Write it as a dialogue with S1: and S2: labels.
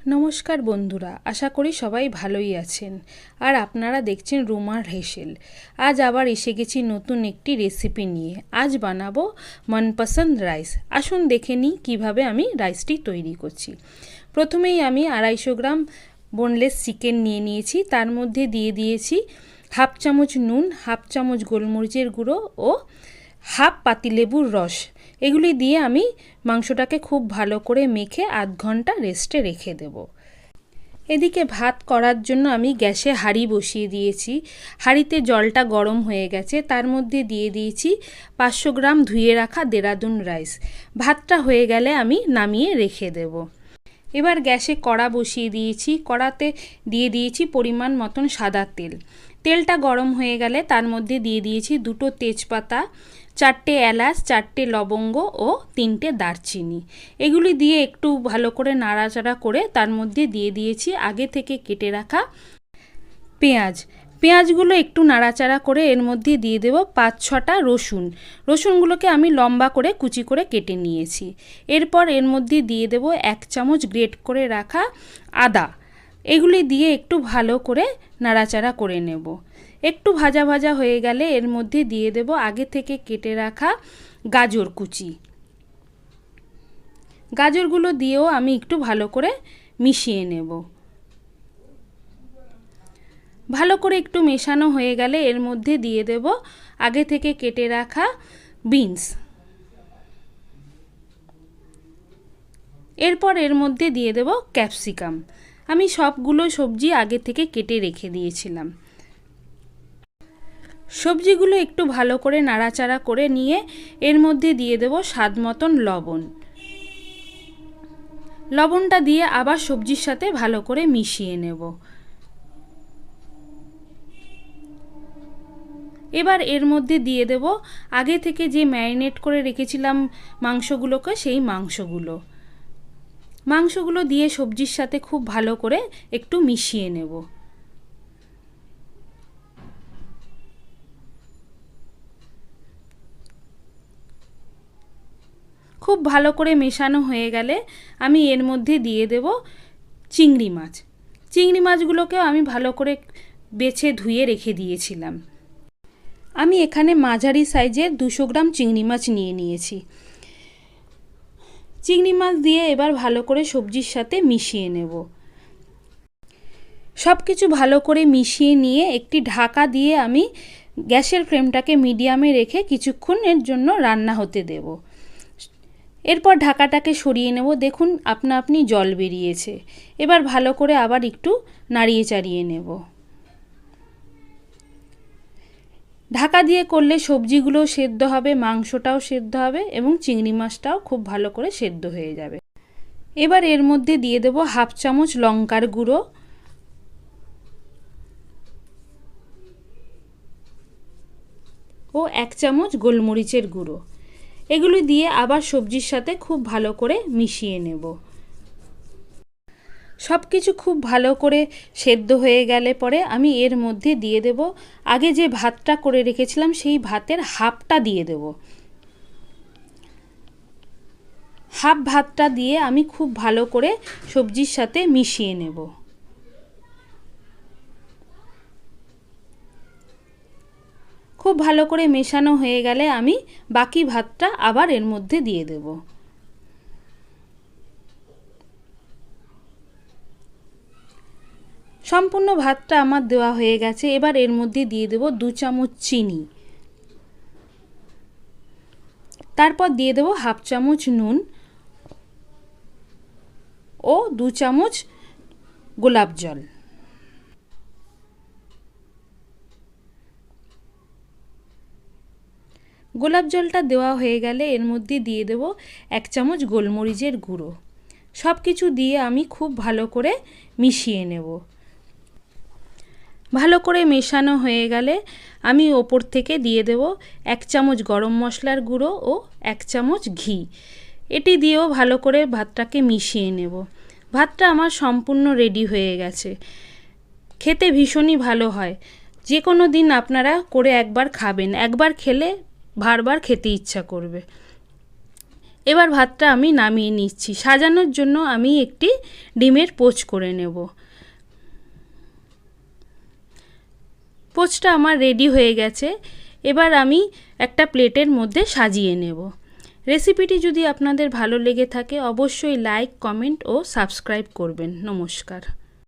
S1: নমস্কার বন্ধুরা, আশা করি সবাই ভালোই আছেন। আর আপনারা দেখছেন রুমার হেসেল। আজ আবার এসে গেছি নতুন একটি রেসিপি নিয়ে। আজ বানাবো মনপসন্দ রাইস। আসুন দেখে নিই কীভাবে আমি রাইসটি তৈরি করছি। প্রথমেই আমি 250 গ্রাম বোনলেস চিকেন নিয়ে নিয়েছি। তার মধ্যে দিয়ে দিয়েছি হাফ চামচ নুন, হাফ চামচ গোলমরিচের গুঁড়ো ও হাফ পাতিলেবুর রস। এগুলি দিয়ে আমি মাংসটাকে খুব ভালো করে মেখে আধ ঘন্টা রেস্টে রেখে দেব। এদিকে ভাত করার জন্য আমি গ্যাসে হাঁড়ি বসিয়ে দিয়েছি। হাঁড়িতে জলটা গরম হয়ে গেছে। তার মধ্যে দিয়ে দিয়েছি 500 গ্রাম ধুয়ে রাখা দেরাদুন রাইস। ভাতটা হয়ে গেলে আমি নামিয়ে রেখে দেব। এবার গ্যাসে কড়া বসিয়ে দিয়েছি। কড়াতে দিয়ে দিয়েছি পরিমাণ মতন সাদা তেল। তেলটা গরম হয়ে গেলে তার মধ্যে দিয়ে দিয়েছি 2টো তেজপাতা, 4টে এলাচ, 4টে লবঙ্গ ও 3টে দারচিনি। এগুলি দিয়ে একটু ভালো করে নাড়াচাড়া করে তার মধ্যে দিয়ে দিয়েছি আগে থেকে কেটে রাখা পেঁয়াজগুলো একটু নাড়াচাড়া করে এর মধ্যে দিয়ে দেব 5-6টা রসুনগুলোকে আমি লম্বা করে কুচি করে কেটে নিয়েছি। এরপর এর মধ্যে দিয়ে দেব 1 চামচ গ্রেট করে রাখা আদা। এগুলি দিয়ে একটু ভালো করে নাড়াচাড়া করে নেব। একটু ভাজা ভাজা হয়ে গেলে এর মধ্যে দিয়ে দেব আগে থেকে কেটে রাখা গাজর কুচি। গাজরগুলো দিয়েও আমি একটু ভালো করে মিশিয়ে নেব। ভালো করে একটু মেশানো হয়ে গেলে এর মধ্যে দিয়ে দেব আগে থেকে কেটে রাখা বিনস। এরপর এর মধ্যে দিয়ে দেব ক্যাপসিকাম। আমি সবগুলো সবজি আগে থেকে কেটে রেখে দিয়েছিলাম। সবজিগুলো একটু ভালো করে নাড়াচাড়া করে নিয়ে এর মধ্যে দিয়ে দেব স্বাদ মতন লবণ। লবণটা দিয়ে আবার সবজির সাথে ভালো করে মিশিয়ে নেব। এবার এর মধ্যে দিয়ে দেব আগে থেকে যে ম্যারিনেট করে রেখেছিলাম মাংসগুলোকে, সেই মাংসগুলো দিয়ে সবজির সাথে খুব ভালো করে একটু মিশিয়ে নেব। খুব ভালো করে মেশানো হয়ে গেলে আমি এর মধ্যে দিয়ে দেব চিংড়ি মাছগুলোকেও আমি ভালো করে বেছে ধুয়ে রেখে দিয়েছিলাম। আমি এখানে মাঝারি সাইজের 200 গ্রাম চিংড়ি মাছ নিয়ে নিয়েছি। চিংড়ি মাছ দিয়ে এবার ভালো করে সবজির সাথে মিশিয়ে নেব। সব কিছু ভালো করে মিশিয়ে নিয়ে একটি ঢাকা দিয়ে আমি গ্যাসের ফ্লেমটাকে মিডিয়ামে রেখে কিছুক্ষণের জন্য রান্না হতে দেব। এরপর ঢাকাটাকে সরিয়ে নেব। দেখুন আপনা আপনি জল বেরিয়েছে। এবার ভালো করে আবার একটু নাড়িয়ে চাড়িয়ে নেব। ঢাকা দিয়ে করলে সবজিগুলো সেদ্ধ হবে, মাংসটাও সেদ্ধ হবে এবং চিংড়ি মাছটাও খুব ভালো করে সেদ্ধ হয়ে যাবে। এবার এর মধ্যে দিয়ে দেব হাফ চামচ লঙ্কার গুঁড়ো ও 1 চামচ গোলমরিচের গুঁড়ো। এগুলি দিয়ে আবার সবজির সাথে খুব ভালো করে মিশিয়ে নেব। সব কিছু খুব ভালো করে সেদ্ধ হয়ে গেলে পরে আমি এর মধ্যে দিয়ে দেব আগে যে ভাতটা করে রেখেছিলাম, সেই ভাতের হাফটা দিয়ে দেব। হাফ ভাতটা দিয়ে আমি খুব ভালো করে সবজির সাথে মিশিয়ে নেব। খুব ভালো করে মেশানো হয়ে গেলে আমি বাকি ভাতটা আবার এর মধ্যে দিয়ে দেব। সম্পূর্ণ ভাতটা আমার দেওয়া হয়ে গেছে। এবার এর মধ্যে দিয়ে দেব 2 চামচ চিনি। তারপর দিয়ে দেব হাফ চামচ নুন ও 2 চামচ গোলাপ জল। গোলাপ জলটা দেওয়া হয়ে গেলে এর মধ্যে দিয়ে দেব 1 চামচ গোলমরিচের গুঁড়ো। সব কিছু দিয়ে আমি খুব ভালো করে মিশিয়ে নেব। ভালো করে মেশানো হয়ে গেলে আমি ওপর থেকে দিয়ে দেব 1 চামচ গরম মশলার গুঁড়ো ও 1 চামচ ঘি। এটি দিয়েও ভালো করে ভাতটাকে মিশিয়ে নেব। ভাতটা আমার সম্পূর্ণ রেডি হয়ে গেছে। খেতে ভীষণই ভালো হয়। যে কোনো দিন আপনারা করে একবার খাবেন। একবার খেলে বারবার খেতে ইচ্ছা করবে। এবার ভাতটা আমি নামিয়ে নিচ্ছি। সাজানোর জন্য আমি একটি ডিমের পোচ করে নেব। পোচটা আমার রেডি হয়ে গেছে। এবার আমি একটা প্লেটের মধ্যে সাজিয়ে নেব। রেসিপিটি যদি আপনাদের ভালো লেগে থাকে অবশ্যই লাইক, কমেন্ট ও সাবস্ক্রাইব করবেন। নমস্কার।